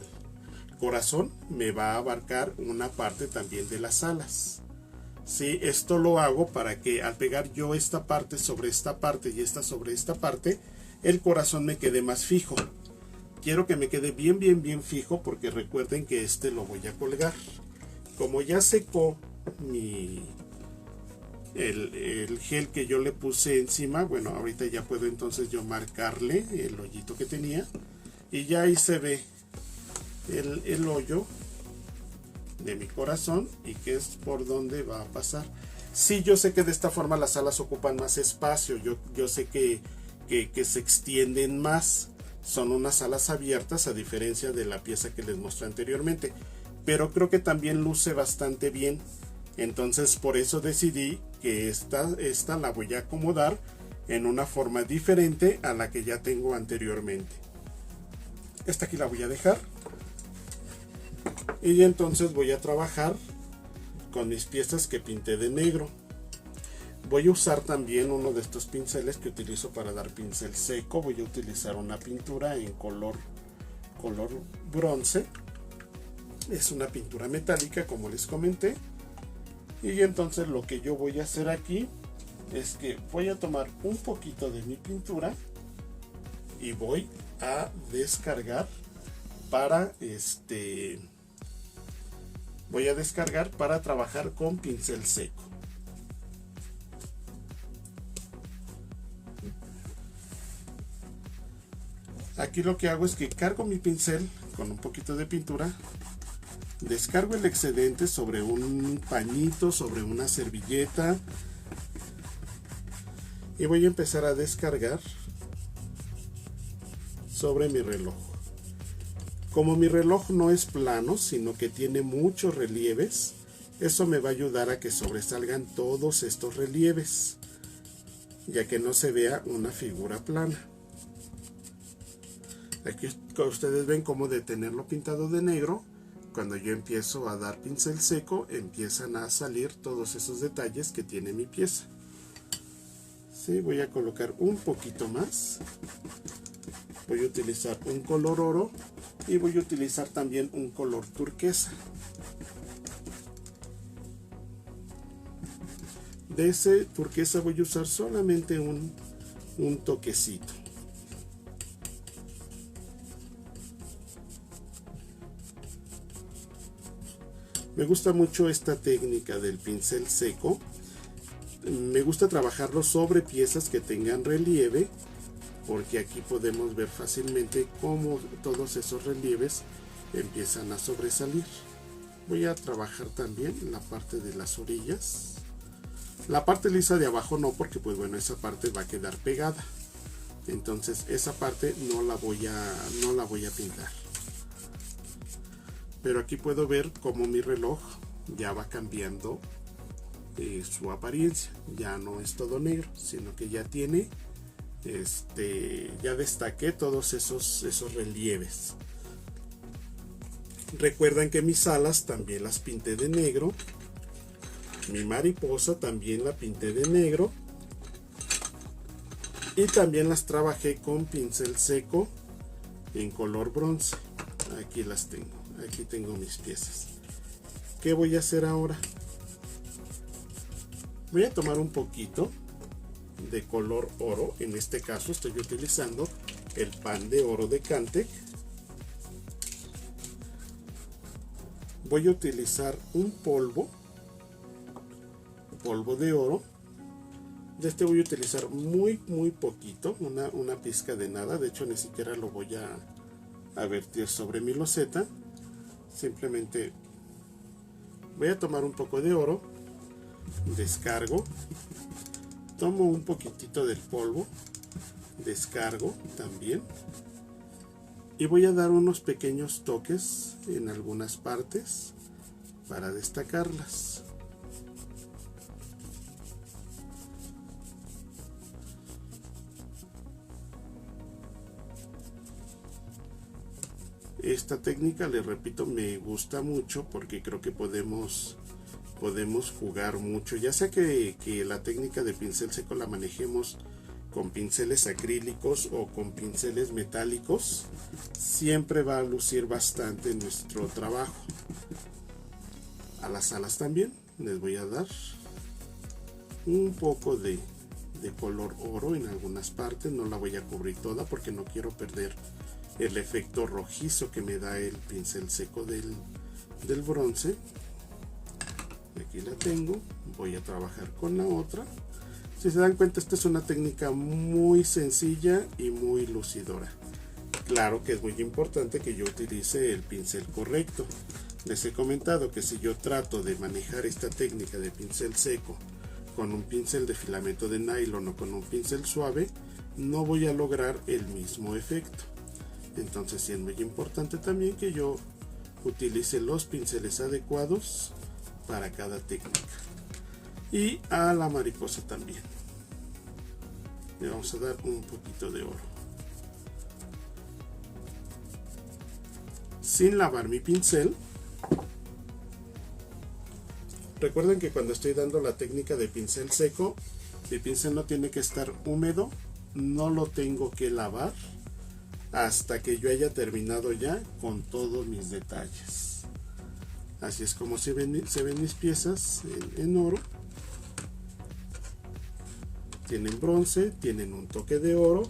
corazón me va a abarcar una parte también de las alas. Sí, esto lo hago para que al pegar yo esta parte sobre esta parte y esta sobre esta parte, el corazón me quede más fijo. Quiero que me quede bien fijo, porque recuerden que lo voy a colgar. Como ya secó el gel que yo le puse encima, bueno, ahorita ya puedo entonces yo marcarle el hoyito que tenía, y ya ahí se ve el hoyo de mi corazón, y que es por donde va a pasar. Sí, yo sé que de esta forma las alas ocupan más espacio. Yo sé que que se extienden más. Son unas alas abiertas a diferencia de la pieza que les mostré anteriormente, pero creo que también luce bastante bien. Entonces por eso decidí que esta la voy a acomodar en una forma diferente a la que ya tengo anteriormente. Esta aquí la voy a dejar y entonces voy a trabajar con mis piezas que pinté de negro. Voy a usar también uno de estos pinceles que utilizo para dar pincel seco. Voy a utilizar una pintura en color bronce. Es una pintura metálica, como les comenté. Y entonces lo que yo voy a hacer aquí es que voy a tomar un poquito de mi pintura y voy a descargar para trabajar con pincel seco. Aquí lo que hago es que cargo mi pincel con un poquito de pintura, descargo el excedente sobre un pañito, sobre una servilleta, y voy a empezar a descargar sobre mi reloj. Como mi reloj no es plano, sino que tiene muchos relieves, eso me va a ayudar a que sobresalgan todos estos relieves, ya que no se vea una figura plana. Aquí ustedes ven cómo de tenerlo pintado de negro, cuando yo empiezo a dar pincel seco, empiezan a salir todos esos detalles que tiene mi pieza. Sí, voy a colocar un poquito más. Voy a utilizar un color oro y voy a utilizar también un color turquesa. De ese turquesa voy a usar solamente un toquecito. Me gusta mucho esta técnica del pincel seco. Me gusta trabajarlo sobre piezas que tengan relieve, porque aquí podemos ver fácilmente cómo todos esos relieves empiezan a sobresalir. Voy a trabajar también la parte de las orillas. La parte lisa de abajo no, porque pues bueno, esa parte va a quedar pegada. Entonces esa parte no la voy a pintar. Pero aquí puedo ver cómo mi reloj ya va cambiando su apariencia. Ya no es todo negro, sino que ya tiene ya destaqué todos esos relieves. Recuerdan que mis alas también las pinté de negro. Mi mariposa también la pinté de negro. Y también las trabajé con pincel seco en color bronce. Aquí las tengo. Aquí tengo mis piezas. ¿Qué voy a hacer ahora? Voy a tomar un poquito de color oro. En este caso estoy utilizando el pan de oro de Cantec. Voy a utilizar un polvo de oro. De este voy a utilizar muy poquito, una pizca de nada. De hecho ni siquiera lo voy a vertir sobre mi loseta. Simplemente voy a tomar un poco de oro, descargo, tomo un poquitito del polvo, descargo también, y voy a dar unos pequeños toques en algunas partes para destacarlas. Esta técnica, les repito, me gusta mucho porque creo que podemos jugar mucho, ya sea que la técnica de pincel seco la manejemos con pinceles acrílicos o con pinceles metálicos, siempre va a lucir bastante nuestro trabajo. A las alas también les voy a dar un poco de color oro en algunas partes. No la voy a cubrir toda porque no quiero perder el efecto rojizo que me da el pincel seco del bronce. Aquí la tengo. Voy a trabajar con la otra. Si se dan cuenta, esta es una técnica muy sencilla y muy lucidora. Claro que es muy importante que yo utilice el pincel correcto. Les he comentado que si yo trato de manejar esta técnica de pincel seco con un pincel de filamento de nylon o con un pincel suave, no voy a lograr el mismo efecto. Entonces sí es muy importante también que yo utilice los pinceles adecuados para cada técnica. Y a la mariposa también le vamos a dar un poquito de oro sin lavar mi pincel. Recuerden que cuando estoy dando la técnica de pincel seco, mi pincel no tiene que estar húmedo, no lo tengo que lavar hasta que yo haya terminado ya con todos mis detalles. Así es como se ven mis piezas en oro. Tienen bronce, tienen un toque de oro,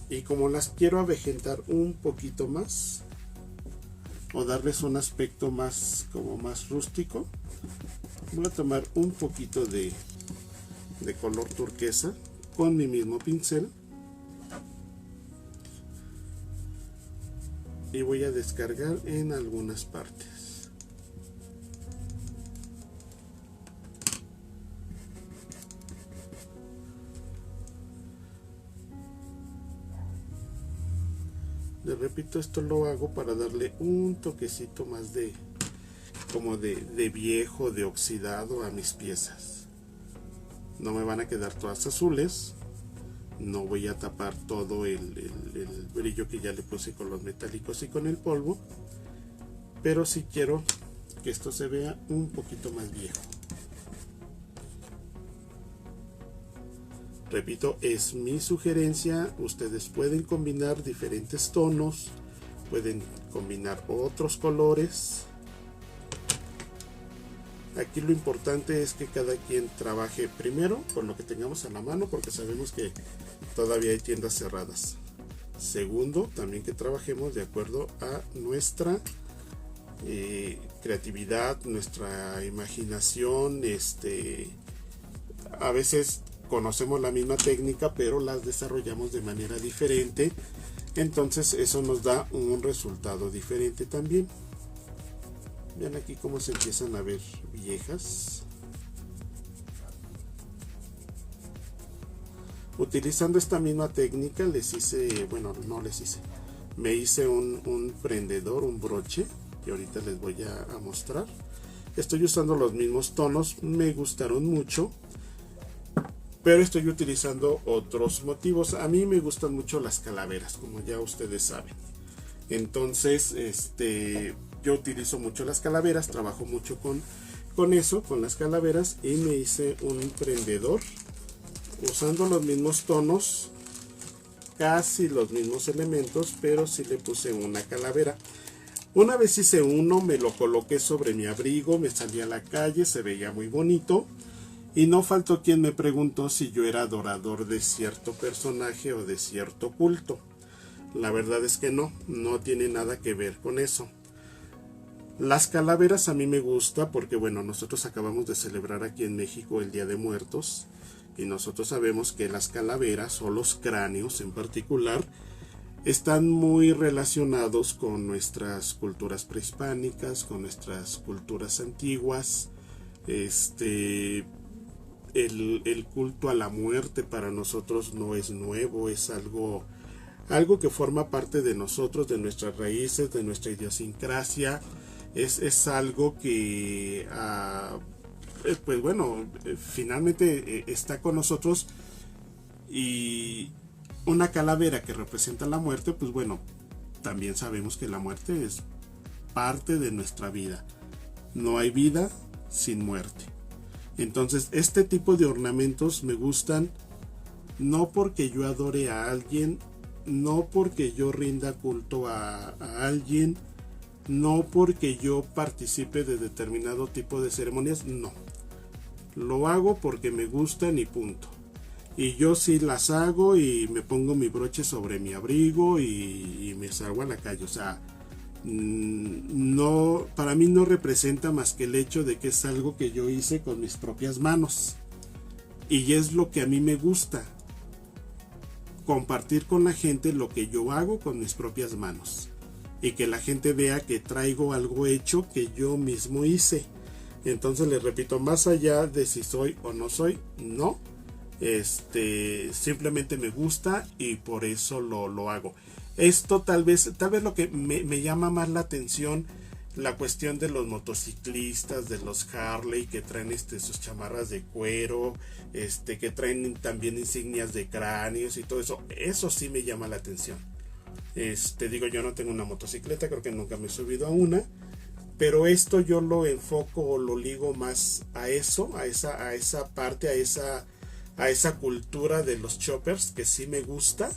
y como las quiero avejentar un poquito más o darles un aspecto más como más rústico, voy a tomar un poquito de color turquesa con mi mismo pincel y voy a descargar en algunas partes. Les repito, esto lo hago para darle un toquecito más de como de viejo, de oxidado a mis piezas. No me van a quedar todas azules, no voy a tapar todo el brillo que ya le puse con los metálicos y con el polvo, pero sí quiero que esto se vea un poquito más viejo. Repito, es mi sugerencia, ustedes pueden combinar diferentes tonos, pueden combinar otros colores. Aquí lo importante es que cada quien trabaje primero con lo que tengamos a la mano, porque sabemos que todavía hay tiendas cerradas. Segundo, también que trabajemos de acuerdo a nuestra creatividad, nuestra imaginación. A veces conocemos la misma técnica, pero las desarrollamos de manera diferente, entonces eso nos da un resultado diferente también. Vean aquí cómo se empiezan a ver viejas. Utilizando esta misma técnica me hice un prendedor, un broche, que ahorita les voy a mostrar. Estoy usando los mismos tonos, me gustaron mucho, pero estoy utilizando otros motivos. A mí me gustan mucho las calaveras, como ya ustedes saben. Entonces, yo utilizo mucho las calaveras, trabajo mucho con eso, con las calaveras, y me hice un prendedor usando los mismos tonos, casi los mismos elementos, pero sí le puse una calavera. Una vez hice uno, me lo coloqué sobre mi abrigo, me salí a la calle, se veía muy bonito. Y no faltó quien me preguntó si yo era adorador de cierto personaje o de cierto culto. La verdad es que no tiene nada que ver con eso. Las calaveras a mí me gusta porque, bueno, nosotros acabamos de celebrar aquí en México el Día de Muertos, y nosotros sabemos que las calaveras, o los cráneos en particular, están muy relacionados con nuestras culturas prehispánicas, con nuestras culturas antiguas. El culto a la muerte para nosotros no es nuevo, es algo que forma parte de nosotros, de nuestras raíces, de nuestra idiosincrasia. Es algo que pues bueno, finalmente está con nosotros. Y una calavera que representa la muerte, pues bueno, también sabemos que la muerte es parte de nuestra vida. No hay vida sin muerte. Entonces, este tipo de ornamentos me gustan, no porque yo adore a alguien, no porque yo rinda culto a alguien, no porque yo participe de determinado tipo de ceremonias, no. Lo hago porque me gustan y punto. Y yo sí las hago y me pongo mi broche sobre mi abrigo y me salgo a la calle. O sea, no, para mí no representa más que el hecho de que es algo que yo hice con mis propias manos, y es lo que a mí me gusta, compartir con la gente lo que yo hago con mis propias manos, y que la gente vea que traigo algo hecho que yo mismo hice. Entonces les repito, más allá de si soy o no soy, no, Simplemente me gusta y por eso lo hago. Esto tal vez lo que me llama más la atención, la cuestión de los motociclistas, de los Harley que traen sus chamarras de cuero, que traen también insignias de cráneos y todo eso. Eso sí me llama la atención. Digo, yo no tengo una motocicleta, creo que nunca me he subido a una, pero esto yo lo enfoco o lo ligo más a eso, a esa parte, a esa cultura de los choppers que sí me gusta,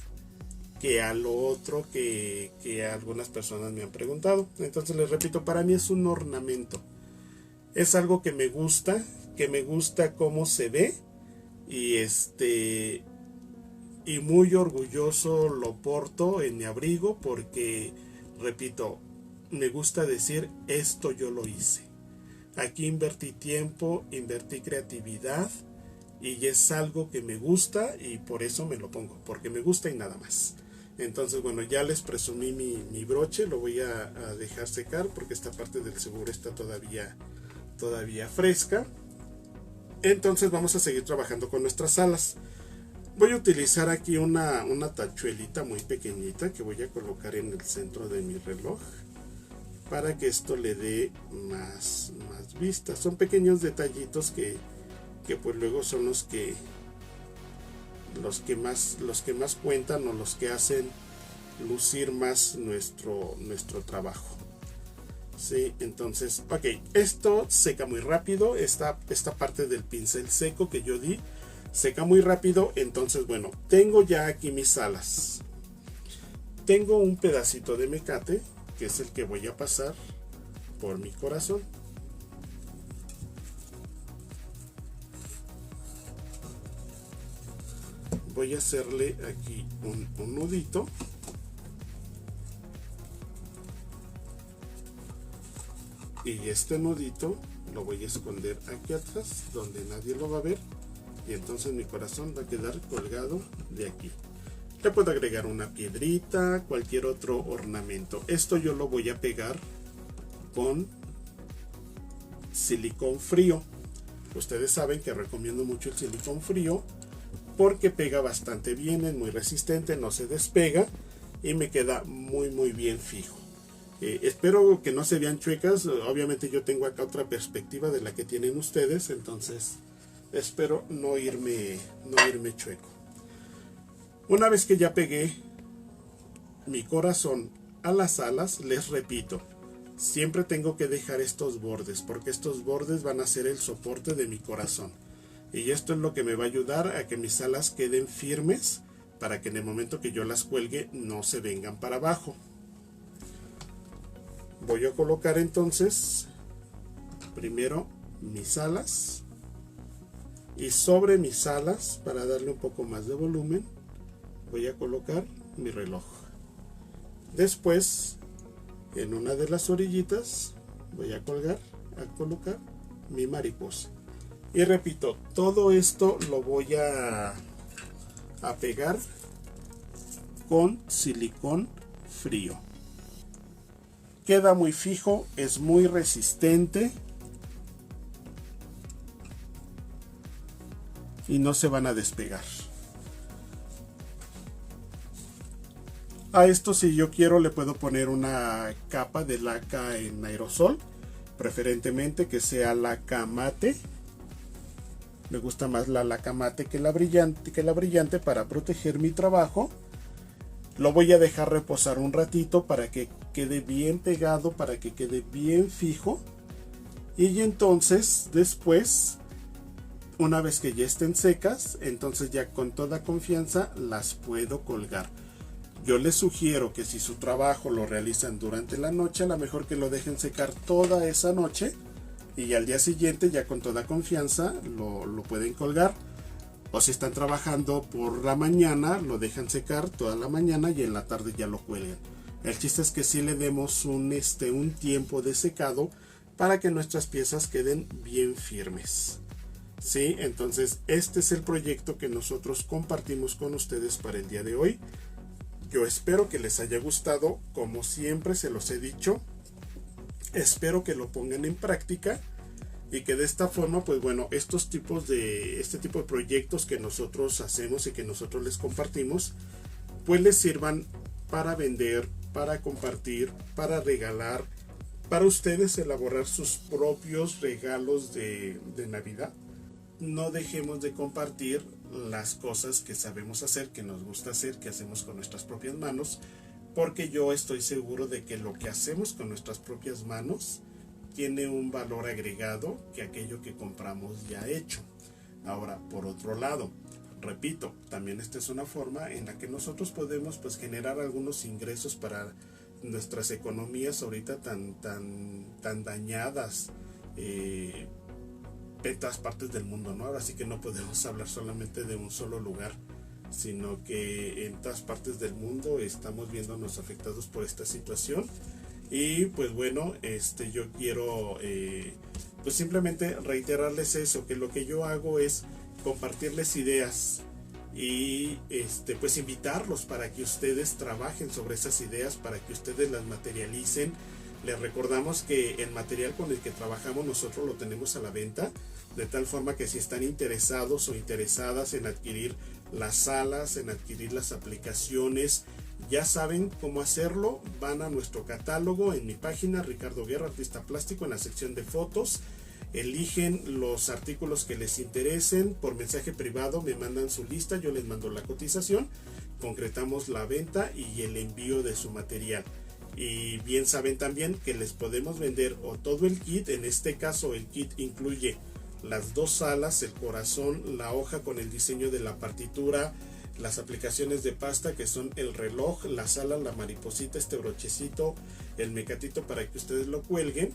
que a lo otro que algunas personas me han preguntado. Entonces les repito, para mí es un ornamento, es algo que me gusta cómo se ve, y muy orgulloso lo porto en mi abrigo porque, repito, me gusta decir, esto yo lo hice. Aquí invertí tiempo, invertí creatividad y es algo que me gusta y por eso me lo pongo, porque me gusta y nada más. Entonces, bueno, ya les presumí mi broche, lo voy a dejar secar porque esta parte del seguro está todavía fresca. Entonces vamos a seguir trabajando con nuestras alas. Voy a utilizar aquí una tachuelita muy pequeñita que voy a colocar en el centro de mi reloj para que esto le dé más vista. Son pequeños detallitos que pues luego son los que más cuentan o los que hacen lucir más nuestro trabajo. Sí, entonces, ok, esto seca muy rápido, esta parte del pincel seco que yo di seca muy rápido. Entonces, bueno, tengo ya aquí mis alas, tengo un pedacito de mecate que es el que voy a pasar por mi corazón. Voy a hacerle aquí un nudito. Y este nudito lo voy a esconder aquí atrás donde nadie lo va a ver. Y entonces mi corazón va a quedar colgado de aquí. Le puedo agregar una piedrita, cualquier otro ornamento. Esto yo lo voy a pegar con silicón frío. Ustedes saben que recomiendo mucho el silicón frío porque pega bastante bien, es muy resistente, no se despega y me queda muy bien fijo. Espero que no se vean chuecas. Obviamente yo tengo acá otra perspectiva de la que tienen ustedes, entonces espero no irme chueco. Una vez que ya pegué mi corazón a las alas, les repito, siempre tengo que dejar estos bordes porque estos bordes van a ser el soporte de mi corazón. Y esto es lo que me va a ayudar a que mis alas queden firmes para que en el momento que yo las cuelgue no se vengan para abajo. Voy a colocar entonces primero mis alas y sobre mis alas, para darle un poco más de volumen, voy a colocar mi reloj. Después, en una de las orillitas voy a colocar mi mariposa. Y repito, todo esto lo voy a pegar con silicón frío. Queda muy fijo, es muy resistente y no se van a despegar. A esto, si yo quiero, le puedo poner una capa de laca en aerosol, preferentemente que sea laca mate. Me gusta más la laca mate que la brillante para proteger mi trabajo. Lo voy a dejar reposar un ratito para que quede bien pegado, para que quede bien fijo. Y entonces después, una vez que ya estén secas, entonces ya con toda confianza las puedo colgar. Yo les sugiero que si su trabajo lo realizan durante la noche, a lo mejor que lo dejen secar toda esa noche y al día siguiente ya con toda confianza lo pueden colgar. O si están trabajando por la mañana, lo dejan secar toda la mañana y en la tarde ya lo cuelgan. El chiste es que sí le demos un tiempo de secado para que nuestras piezas queden bien firmes. ¿Sí? Entonces este es el proyecto que nosotros compartimos con ustedes para el día de hoy. Yo espero que les haya gustado, como siempre se los he dicho. Espero que lo pongan en práctica. y que de esta forma, pues bueno, este tipo de proyectos que nosotros hacemos y que nosotros les compartimos, pues les sirvan para vender, para compartir, para regalar, para ustedes elaborar sus propios regalos de Navidad. No dejemos de compartir las cosas que sabemos hacer, que nos gusta hacer, que hacemos con nuestras propias manos, porque yo estoy seguro de que lo que hacemos con nuestras propias manos tiene un valor agregado que aquello que compramos ya hecho. Ahora, por otro lado, repito, también esta es una forma en la que nosotros podemos pues generar algunos ingresos para nuestras economías ahorita tan dañadas en todas partes del mundo, ¿no? Ahora sí que no podemos hablar solamente de un solo lugar, sino que en todas partes del mundo estamos viéndonos afectados por esta situación. Y pues bueno, yo quiero pues simplemente reiterarles eso, que lo que yo hago es compartirles ideas y pues invitarlos para que ustedes trabajen sobre esas ideas, para que ustedes las materialicen. Les recordamos que el material con el que trabajamos nosotros lo tenemos a la venta, de tal forma que si están interesados o interesadas en adquirir las salas, en adquirir las aplicaciones, ya saben cómo hacerlo. Van a nuestro catálogo en mi página, Ricardo Guerra, artista plástico, en la sección de fotos. Eligen los artículos que les interesen, por mensaje privado me mandan su lista, yo les mando la cotización, concretamos la venta y el envío de su material. Y bien saben también que les podemos vender o todo el kit. En este caso el kit incluye las dos salas, el corazón, la hoja con el diseño de la partitura, las aplicaciones de pasta que son el reloj, la sala, la mariposita, este brochecito, el mecatito para que ustedes lo cuelguen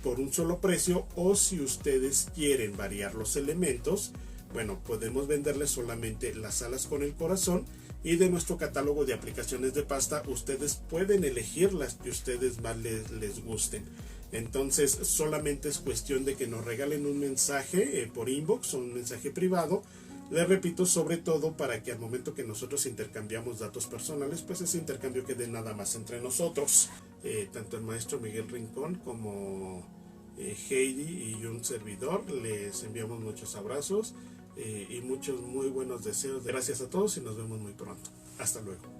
por un solo precio. O si ustedes quieren variar los elementos, bueno, podemos venderles solamente las alas con el corazón, y de nuestro catálogo de aplicaciones de pasta ustedes pueden elegir las que ustedes más les gusten. Entonces solamente es cuestión de que nos regalen un mensaje por inbox o un mensaje privado. Les repito, sobre todo para que al momento que nosotros intercambiamos datos personales, pues ese intercambio quede nada más entre nosotros. Tanto el maestro Miguel Rincón como Heidi y un servidor les enviamos muchos abrazos y muchos muy buenos deseos. Gracias a todos y nos vemos muy pronto. Hasta luego.